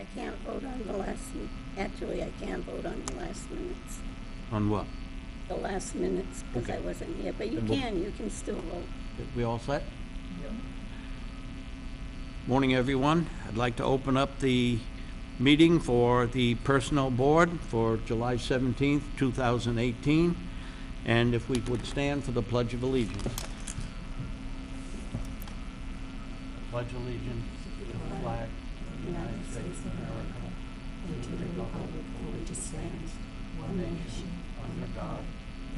I can't vote on the last, actually, I can't vote on the last minutes. On what? The last minutes, because Okay. I wasn't here, but you can still vote. We all set? Morning, everyone. I'd like to open up the meeting for the Personnel Board for July 17th, 2018. And if we would stand for the Pledge of Allegiance. Pledge allegiance to the flag of the United States of America and to the republic for which it stands, one nation, under God,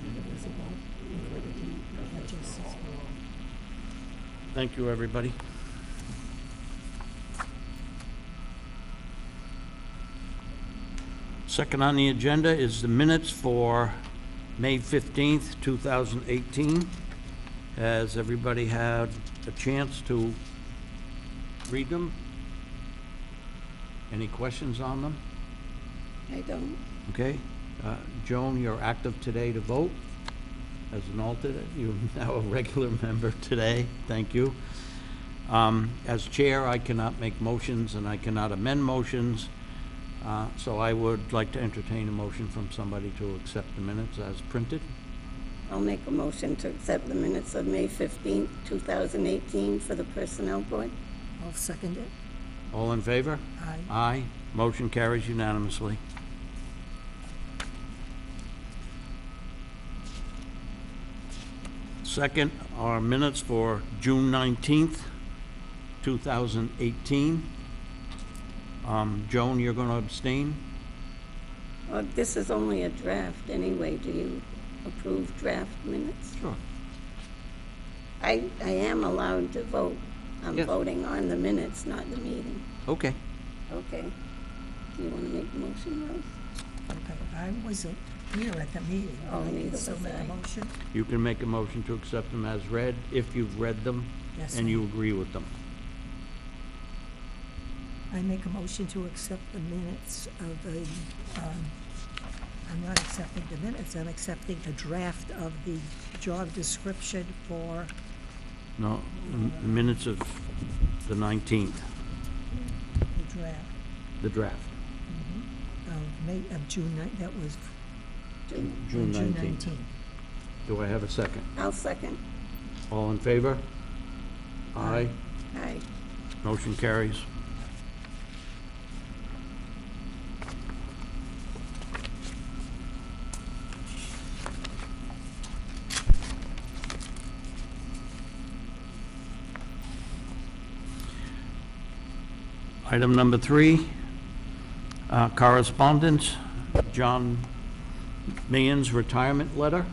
indivisible, with liberty and justice for all. Thank you, everybody. Second on the agenda is the minutes for May 15th, 2018. Has everybody had a chance to read them? Any questions on them? I don't. Okay. Joan, you're active today to vote as an alternate. You're now a regular member today. Thank you. As chair, I cannot make motions and I cannot amend motions. So I would like to entertain a motion from somebody to accept the minutes as printed. I'll make a motion to accept the minutes of May 15th, 2018 for the Personnel Board. I'll second it. All in favor? Aye. Aye. Motion carries unanimously. Second are minutes for June 19th, 2018. Joan, you're going to abstain? Well, this is only a draft anyway. Do you approve draft minutes? Sure. I am allowed to vote. I'm Yes. voting on the minutes, not the meeting. Okay. Okay. Do you want to make a motion, Rose? Okay, I wasn't here at the meeting. Oh, I can neither still was make a I. motion. You can make a motion to accept them as read if you've read them Yes, and sir. you agree with them. I make a motion to accept the minutes of the, I'm not accepting the minutes, I'm accepting the draft of the job description for, No, minutes of the 19th, the draft the draft. of June 9th, that was June. June June 19th. 19th. Do I have a second? I'll second. All in favor? Aye. Aye. Motion carries. Item number 3, correspondence, John Meehan's retirement letter.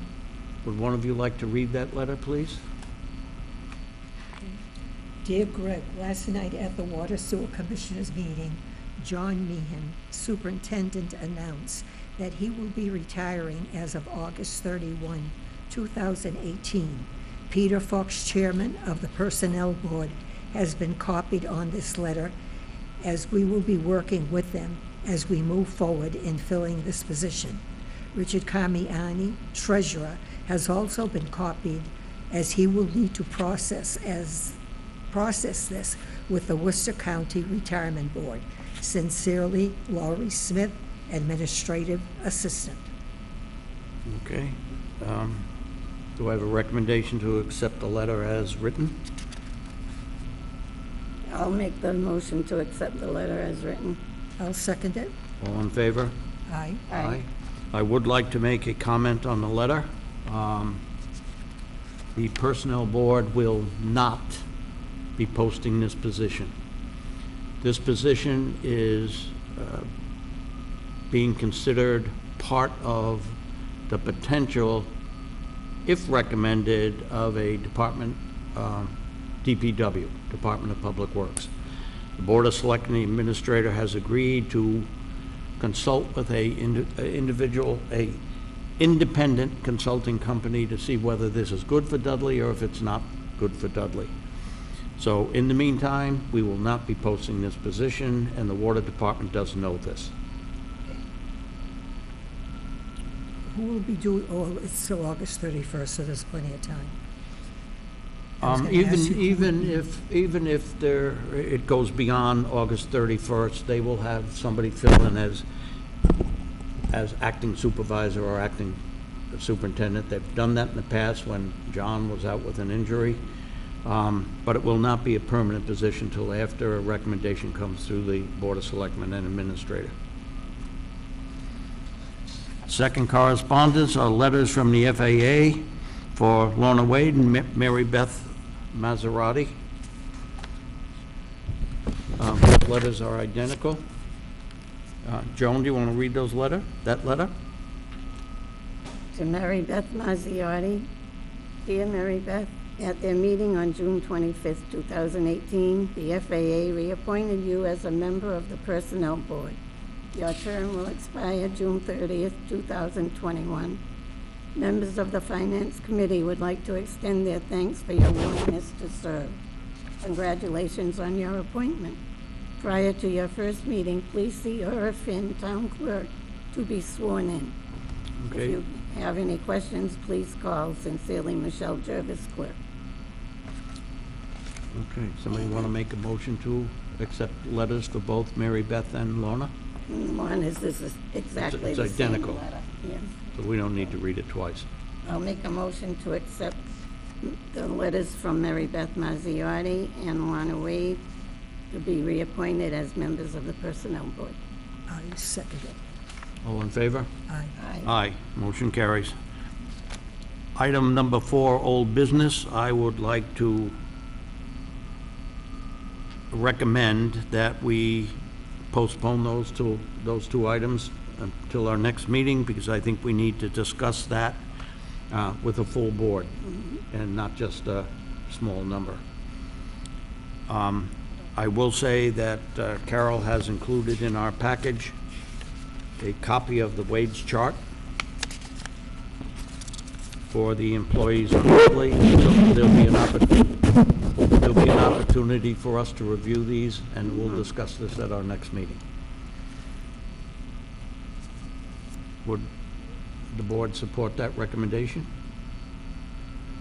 Would one of you like to read that letter, please? Dear Greg, last night at the Water Sewer Commissioners meeting, John Meehan, superintendent, announced that he will be retiring as of August 31, 2018. Peter Fox, chairman of the Personnel Board, has been copied on this letter, as we will be working with them as we move forward in filling this position. Richard Carmiani, treasurer, has also been copied, as he will need to process this with the Worcester County Retirement Board. Sincerely, Laurie Smith, administrative assistant. Okay. Do I have a recommendation to accept the letter as written? I'll make the motion to accept the letter as written. I'll second it. All in favor? Aye. Aye. I would like to make a comment on the letter. The Personnel Board will not be posting this position. This position is being considered part of the potential, if recommended, of a department, DPW, Department of Public Works. The Board of Selectmen, the administrator, has agreed to consult with a independent consulting company to see whether this is good for Dudley or if it's not good for Dudley. So in the meantime, we will not be posting this position, and the Water Department does know this. Who will be doing, oh, it's still August 31st, so there's plenty of time. I was gonna ask you- Even if it goes beyond August 31st, they will have somebody fill in as acting supervisor or acting superintendent. They've done that in the past when John was out with an injury. But it will not be a permanent position until after a recommendation comes through the Board of Selectmen and Administrator. Second correspondence are letters from the FAA for Lorna Wade and Mary Beth Maserati. Both letters are identical. Joan, do you want to read that letter? To Mary Beth Mazziotti. Dear Mary Beth, at their meeting on June 25th, 2018, the FAA reappointed you as a member of the Personnel Board. Your term will expire June 30th, 2021. Members of the Finance Committee would like to extend their thanks for your willingness to serve. Congratulations on your appointment. Prior to your first meeting, please see Ira Finn, Town Clerk, to be sworn in. Okay. If you have any questions, please call. Sincerely, Michelle Jervis, Clerk. Okay, somebody want to make a motion to accept letters for both Mary Beth and Lorna? One is, this is exactly It's the same identical. letter. Yes. So we don't need to read it twice. I'll make a motion to accept the letters from Mary Beth Mazziotti and Lana Wade to be reappointed as members of the Personnel Board. I second it. All in favor? Aye. Aye. Aye, motion carries. Item number 4, old business. I would like to recommend that we postpone those two items until our next meeting, because I think we need to discuss that with a full board and not just a small number. I will say that Carol has included in our package a copy of the wage chart for the employees on Dudley. So there'll be an opportunity for us to review these, and we'll discuss this at our next meeting. Would the board support that recommendation?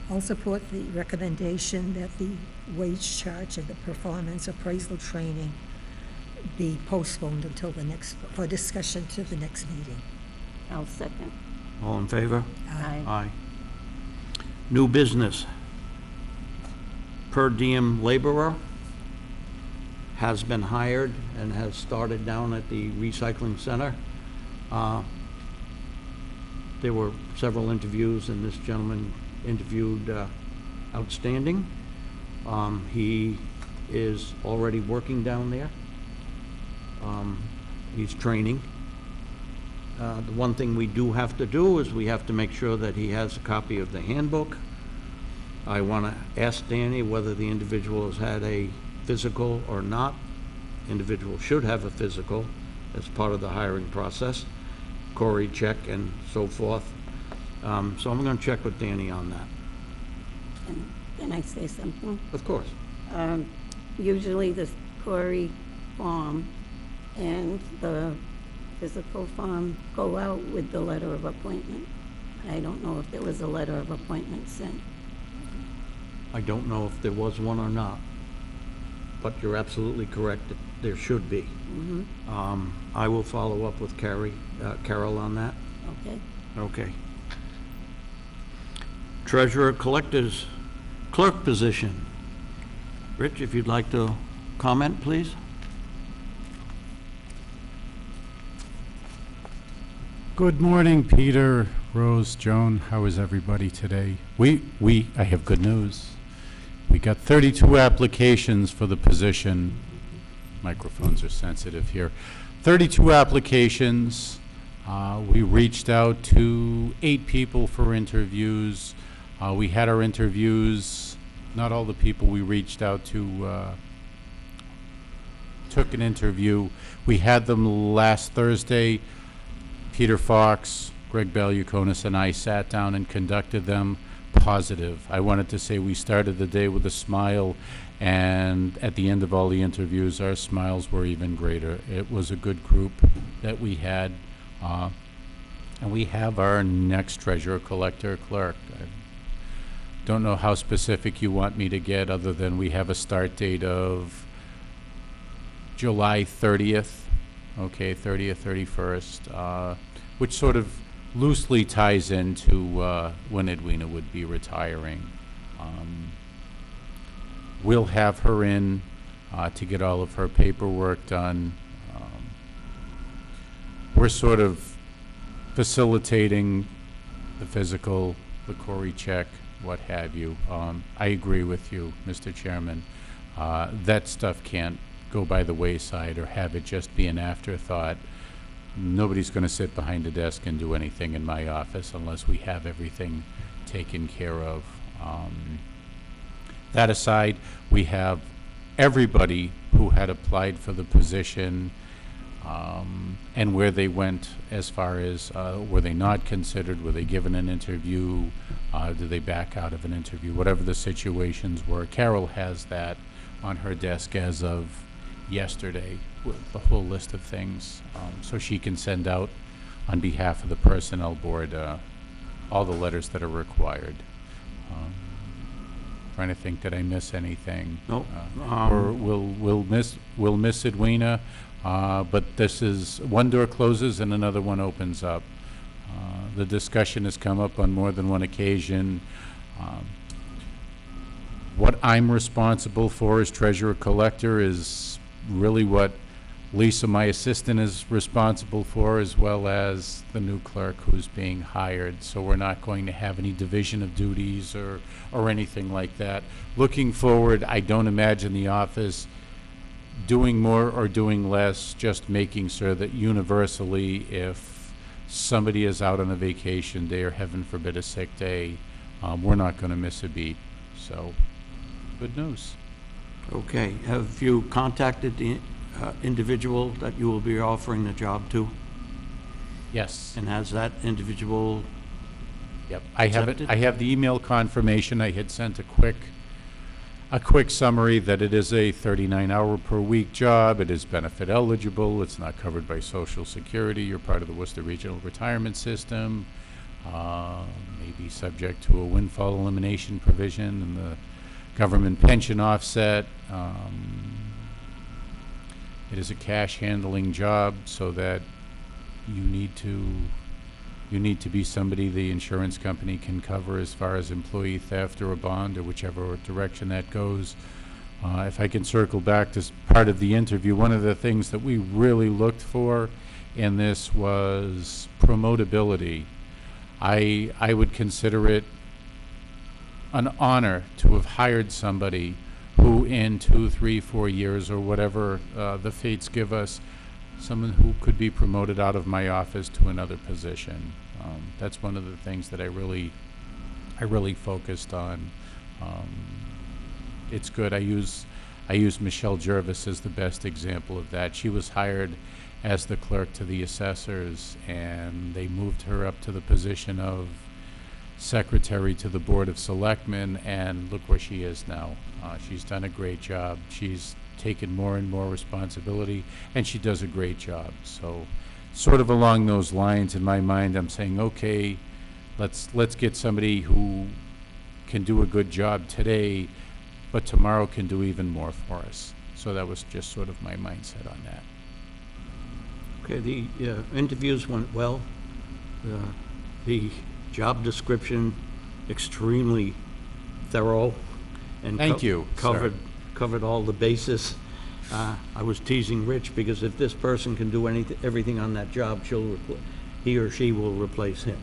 I'll support the recommendation that the wage charge and the performance appraisal training be postponed until for discussion to the next meeting. I'll second. All in favor? Aye. Aye. New business. Per diem laborer has been hired and has started down at the recycling center. There were several interviews, and this gentleman interviewed outstanding. He is already working down there. He's training. The one thing we do have to do is we have to make sure that he has a copy of the handbook. I want to ask Danny whether the individual has had a physical or not. Individual should have a physical as part of the hiring process, Corey check and so forth. So I'm going to check with Danny on that. Can I say something? Of course. Usually the Corey form and the physical form go out with the letter of appointment. I don't know if there was a letter of appointment sent. I don't know if there was one or not, but you're absolutely correct that there should be. I will follow up with Carol on that. Okay. Okay. Treasurer collector's clerk position. Rich, if you'd like to comment, please. Good morning, Peter, Rose, Joan. How is everybody today? I have good news. We got 32 applications for the position. Microphones are sensitive here. 32 applications. We reached out to 8 people for interviews. We had our interviews. Not all the people we reached out to took an interview. We had them last Thursday. Peter Fox, Greg Balukonis, and I sat down and conducted them. Positive. I wanted to say we started the day with a smile, and at the end of all the interviews, our smiles were even greater. It was a good group that we had, and we have our next treasurer, collector, clerk. Don't know how specific you want me to get, other than we have a start date of July 30th, okay, 30th, 31st, which sort of loosely ties into when Edwina would be retiring. We'll have her in to get all of her paperwork done. We're sort of facilitating the physical, the Cory check, what have you. I agree with you, Mr. Chairman. That stuff can't go by the wayside or have it just be an afterthought. Nobody's going to sit behind a desk and do anything in my office unless we have everything taken care of. That aside, we have everybody who had applied for the position and where they went as far as were they not considered, were they given an interview, did they back out of an interview, whatever the situations were. Carol has that on her desk as of yesterday, with the whole list of things, so she can send out on behalf of the personnel board all the letters that are required. Trying to think, did I miss anything? No. Or we'll miss Edwina, but this is, one door closes and another one opens up. The discussion has come up on more than one occasion. What I'm responsible for as treasurer collector is really what Lisa, my assistant, is responsible for, as well as the new clerk who's being hired. So we're not going to have any division of duties or anything like that. Looking forward, I don't imagine the office doing more or doing less, just making sure that universally, if somebody is out on a vacation day or heaven forbid a sick day, we're not going to miss a beat. So, good news. Okay, have you contacted the individual that you will be offering the job to? Yes. And has that individual Yep. I have it. accepted? I have the email confirmation. I had sent a quick summary that it is a 39-hour per week job. It is benefit eligible. It's not covered by Social Security. You're part of the Worcester Regional Retirement System. Maybe subject to a windfall elimination provision and the government pension offset. It is a cash handling job, so that you need to be somebody the insurance company can cover as far as employee theft or a bond or whichever direction that goes. If I can circle back to part of the interview, one of the things that we really looked for in this was promotability. I would consider it an honor to have hired somebody who in 2, 3, 4 years or whatever the fates give us, someone who could be promoted out of my office to another position. That's one of the things that I really focused on. It's good. I use Michelle Jervis as the best example of that. She was hired as the clerk to the assessors, and they moved her up to the position of secretary to the Board of Selectmen, and look where she is now. She's done a great job. She's taken more and more responsibility, and she does a great job. So sort of along those lines, in my mind, I'm saying, okay, let's get somebody who can do a good job today, but tomorrow can do even more for us. So that was just sort of my mindset on that. Okay, the interviews went well. The job description, extremely thorough. And Thank you, sir. Covered all the bases. I was teasing Rich because if this person can do everything on that job, he or she will replace him.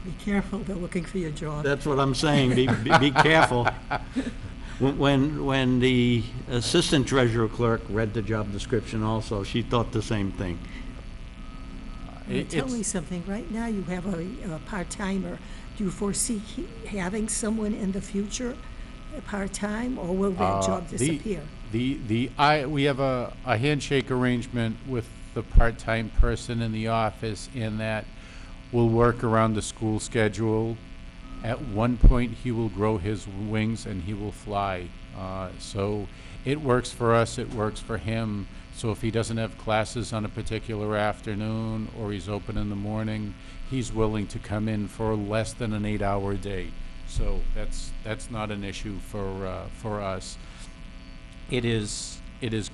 Be careful, they're looking for your job. That's what I'm saying. Be careful. When the assistant treasurer clerk read the job description also, she thought the same thing. Tell me something, right now you have a part-timer. Do you foresee having someone in the future, part-time, or will that job disappear? We have a handshake arrangement with the part-time person in the office, in that we'll work around the school schedule. At one point, he will grow his wings and he will fly. So it works for us, it works for him. So if he doesn't have classes on a particular afternoon, or he's open in the morning, he's willing to come in for less than an 8-hour day. So that's not an issue for us. It is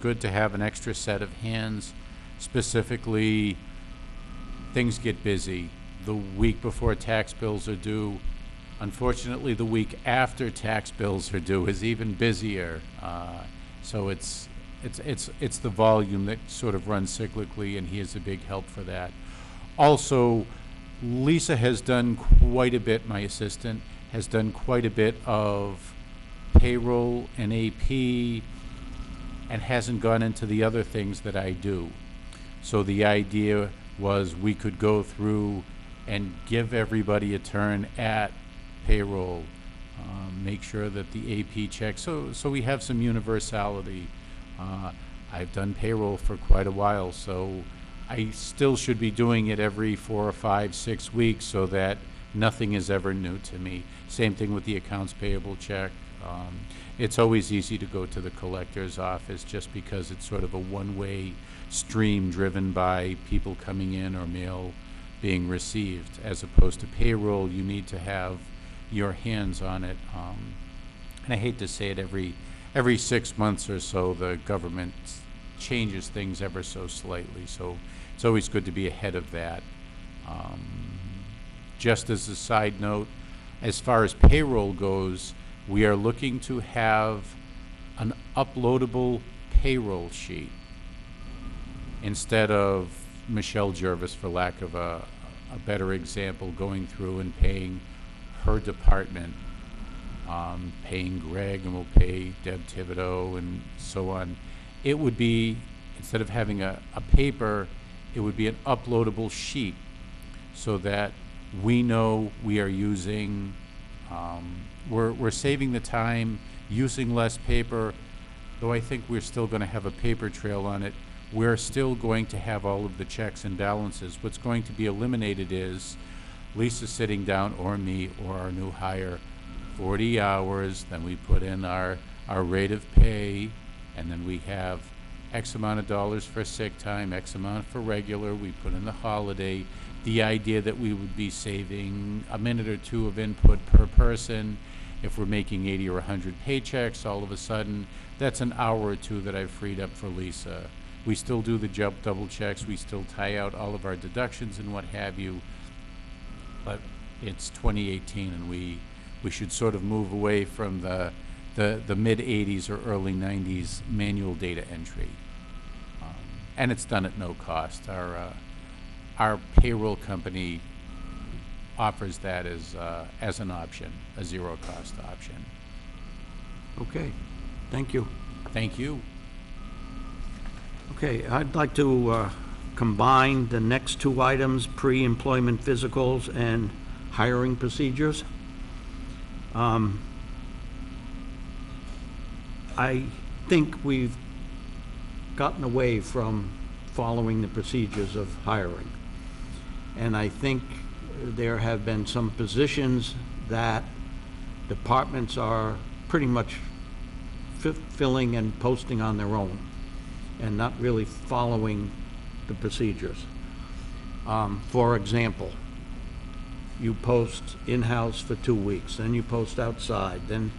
good to have an extra set of hands. Specifically, things get busy the week before tax bills are due. Unfortunately, the week after tax bills are due is even busier. So it's the volume that sort of runs cyclically, and he is a big help for that. Also, Lisa has done quite a bit, my assistant, has done quite a bit of payroll and AP, and hasn't gone into the other things that I do. So the idea was we could go through and give everybody a turn at payroll, make sure that the AP checks, so we have some universality. I've done payroll for quite a while, so I still should be doing it every 4 or 5, 6 weeks, so that nothing is ever new to me. Same thing with the accounts payable check. It's always easy to go to the collector's office just because it's sort of a one-way stream driven by people coming in or mail being received. As opposed to payroll, you need to have your hands on it. And I hate to say it, every 6 months or so, the government changes things ever so slightly. So it's always good to be ahead of that. Just as a side note, as far as payroll goes, we are looking to have an uploadable payroll sheet instead of Michelle Jervis, for lack of a better example, going through and paying her department, paying Greg, and we'll pay Deb Thibodeau and so on. It would be, instead of having a paper, it would be an uploadable sheet so that we know we are using, we're saving the time, using less paper, though I think we're still going to have a paper trail on it. We're still going to have all of the checks and balances. What's going to be eliminated is Lisa sitting down, or me, or our new hire, 40 hours, then we put in our rate of pay, and then we have X amount of dollars for sick time, X amount for regular, we put in the holiday. The idea that we would be saving a minute or two of input per person. If we're making 80 or 100 paychecks, all of a sudden, that's an hour or two that I've freed up for Lisa. We still do the double checks, we still tie out all of our deductions and what have you, but it's 2018, and we should sort of move away from the mid-'80s or early '90s manual data entry. And it's done at no cost. Our payroll company offers that as an option, a zero-cost option. Okay, thank you. Thank you. Okay, I'd like to combine the next two items, pre-employment physicals and hiring procedures. I think we've gotten away from following the procedures of hiring. And I think there have been some positions that departments are pretty much filling and posting on their own and not really following the procedures. For example, you post in-house for 2 weeks, then you post outside, then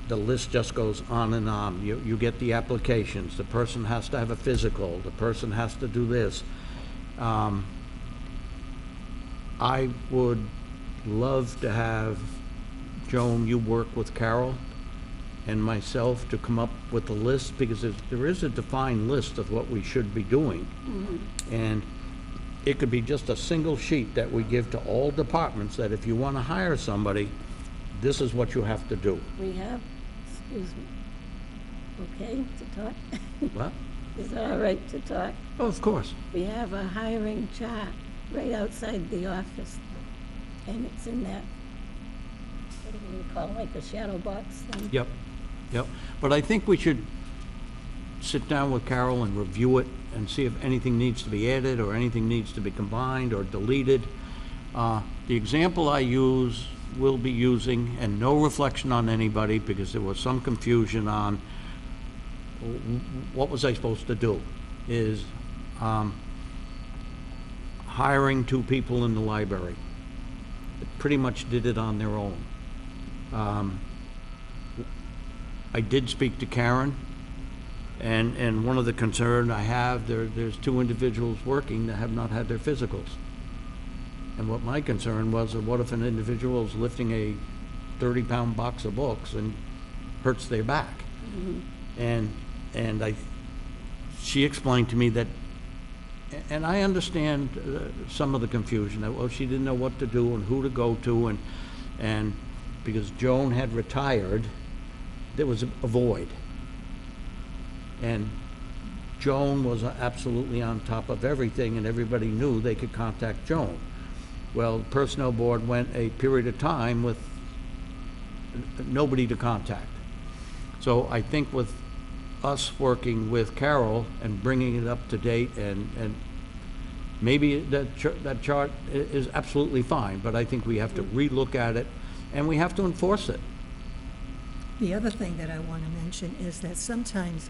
the list just goes on and on. You get the applications, the person has to have a physical, the person has to do this. I would love to have, Joan, you work with Carol and myself to come up with a list, because there is a defined list of what we should be doing. Mm-hmm. And it could be just a single sheet that we give to all departments, that if you want to hire somebody, this is what you have to do. We have, excuse me, okay to talk? What? Is it all right to talk? Oh, of course. We have a hiring chart right outside the office, and it's in that, what do we call it, like a shadow box thing? Yep, yep. But I think we should sit down with Carol and review it and see if anything needs to be added or anything needs to be combined or deleted. The example I will be using, and no reflection on anybody, because there was some confusion on what was I supposed to do? Is hiring 2 people in the library. They pretty much did it on their own. I did speak to Karen, and one of the concerns I have, there's 2 individuals working that have not had their physicals. And what my concern was, what if an individual is lifting a 30-pound box of books and hurts their back? And she explained to me that, and I understand some of the confusion, that, well, she didn't know what to do and who to go to, and because Joan had retired, there was a void. And Joan was absolutely on top of everything, and everybody knew they could contact Joan. Well, the Personnel Board went a period of time with nobody to contact. So I think with us working with Carol and bringing it up to date, and maybe that chart is absolutely fine, but I think we have to relook at it, and we have to enforce it. The other thing that I want to mention is that sometimes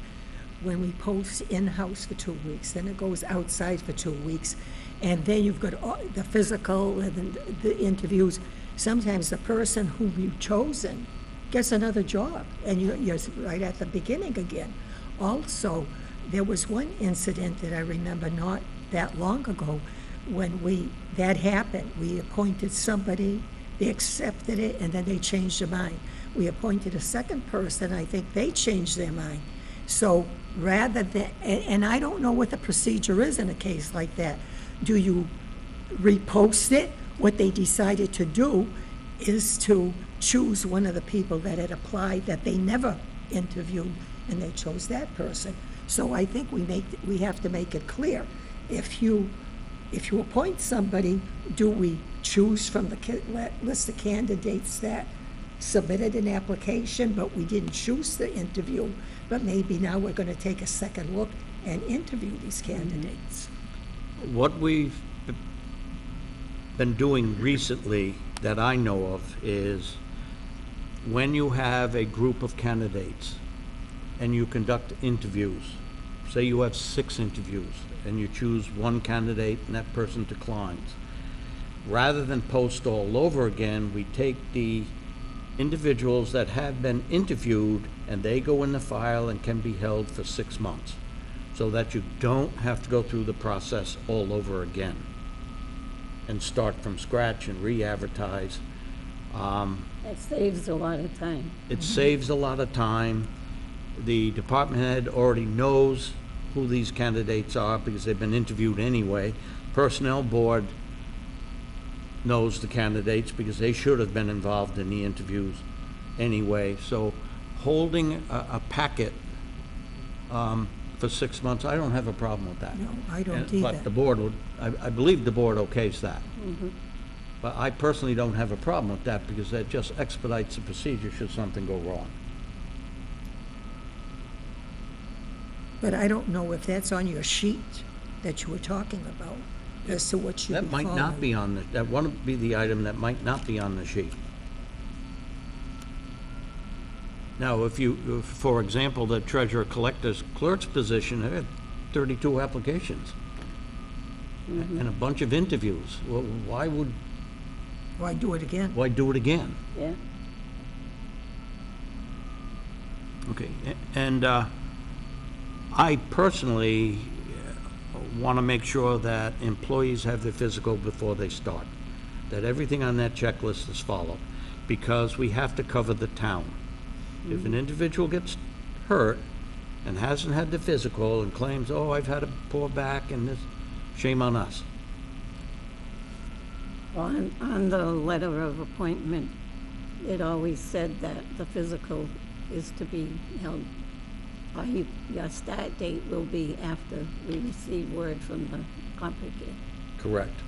when we post in-house for 2 weeks, then it goes outside for 2 weeks, and then you've got the physical and the interviews. Sometimes the person who you've chosen gets another job, and you're right at the beginning again. Also, there was one incident that I remember not that long ago when that happened. We appointed somebody, they accepted it, and then they changed their mind. We appointed a second person, I think they changed their mind. So rather than, and I don't know what the procedure is in a case like that. Do you repost it? What they decided to do is to choose one of the people that had applied that they never interviewed, and they chose that person. So I think we have to make it clear. If you appoint somebody, do we choose from the list of candidates that submitted an application, but we didn't choose the interview, but maybe now we're going to take a second look and interview these candidates? What we've been doing recently that I know of is when you have a group of candidates and you conduct interviews, say you have 6 interviews and you choose one candidate and that person declines, rather than post all over again, we take the individuals that have been interviewed and they go in the file and can be held for 6 months, so that you don't have to go through the process all over again and start from scratch and re-advertise. It saves a lot of time. It saves a lot of time. The department head already knows who these candidates are because they've been interviewed anyway. Personnel board knows the candidates because they should have been involved in the interviews anyway. So holding a packet for 6 months, I don't have a problem with that. No, I don't either. But the board would, I believe the board okays that. But I personally don't have a problem with that because that just expedites the procedure should something go wrong. But I don't know if that's on your sheet that you were talking about, as to what you That might not be on the, that wouldn't be the item that might not be on the sheet. Now, if, for example, the treasurer collector's clerk's position, they had 32 applications and a bunch of interviews. Well, why do it again? why do it again? Yeah. Okay, and I personally want to make sure that employees have their physical before they start, that everything on that checklist is followed, because we have to cover the town. If an individual gets hurt and hasn't had the physical and claims, oh, I've had a poor back and this, shame on us. On the letter of appointment, it always said that the physical is to be held by your start date will be after we receive word from the complicate. Correct.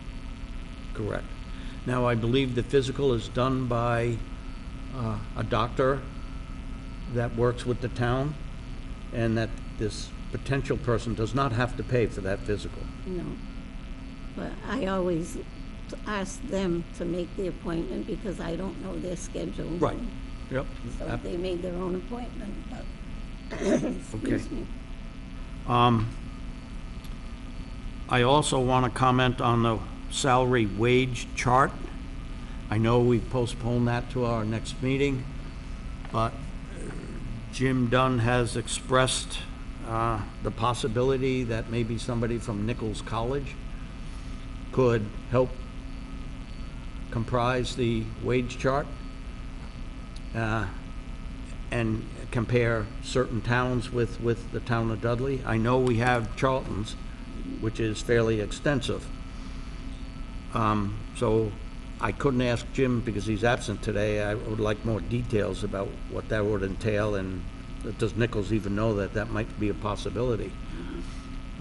Correct. Now, I believe the physical is done by a doctor that works with the town, and that this potential person does not have to pay for that physical. No. But I always ask them to make the appointment because I don't know their schedule. Right. Yep. So they made their own appointment, but Excuse me. I also want to comment on the salary wage chart. I know we postponed that to our next meeting, but Jim Dunn has expressed the possibility that maybe somebody from Nichols College could help comprise the wage chart and compare certain towns with the town of Dudley. I know we have Charlton's, which is fairly extensive. So I couldn't ask Jim because he's absent today. I would like more details about what that would entail, and does Nichols even know that that might be a possibility?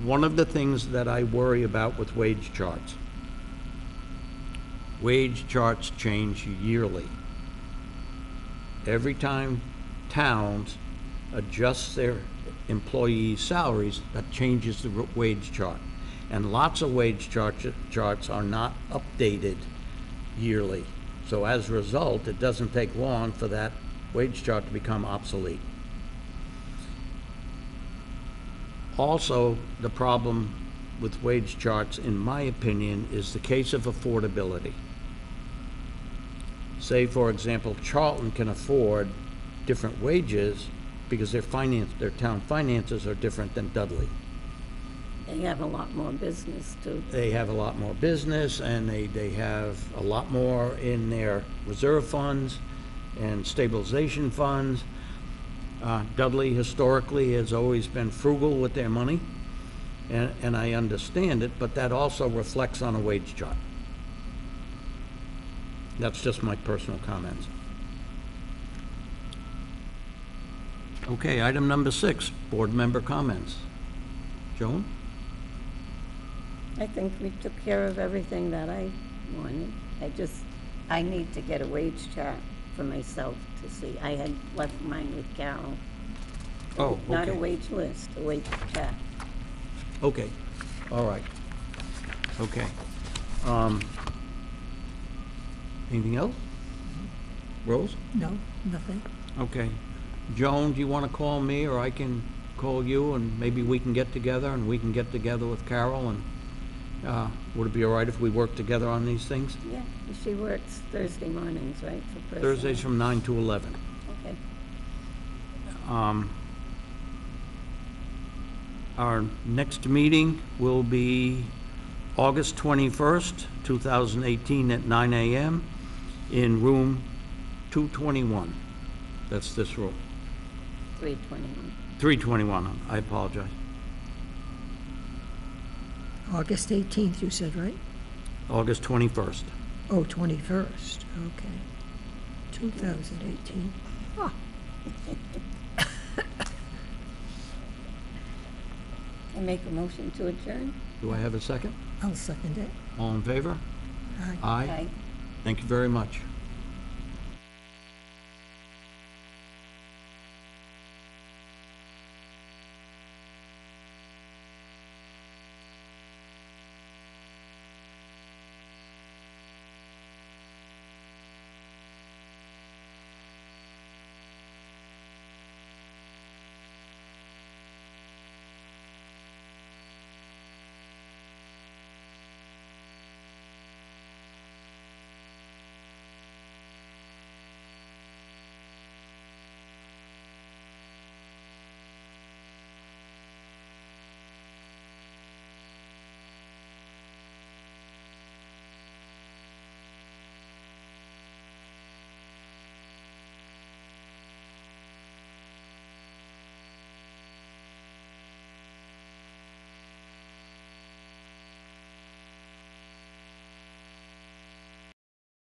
One of the things that I worry about with wage charts change yearly. Every time towns adjust their employees' salaries, that changes the wage chart. And lots of wage charts are not updated yearly. So as a result, it doesn't take long for that wage chart to become obsolete. Also, the problem with wage charts, in my opinion, is the case of affordability. Say, for example, Charlton can afford different wages because their town finances are different than Dudley. They have a lot more business, too. They have a lot more business, and they have a lot more in their reserve funds and stabilization funds. Dudley historically has always been frugal with their money, and I understand it, but that also reflects on a wage chart. That's just my personal comments. Okay, item number 6, board member comments. Joan? I think we took care of everything that I wanted. I need to get a wage chart for myself to see. I had left mine with Carol. Oh, Not a okay. wage list, a wage chart. Okay, all right. Okay. Anything else? Rose? No, nothing. Okay. Joan, do you want to call me, or I can call you, and maybe we can get together, and we can get together with Carol, and would it be all right if we work together on these things? Yeah, she works Thursday mornings, right, for personnel? Thursdays from 9 to 11. Okay. Our next meeting will be August 21st, 2018 at 9 a.m. in room 221. That's this room. 321. 321, I apologize. August 18th, you said, right? August 21st. Oh, 21st, okay. 2018. Ah, I make a motion to adjourn? Do I have a second? I'll second it. All in favor? Aye. Aye. Thank you very much.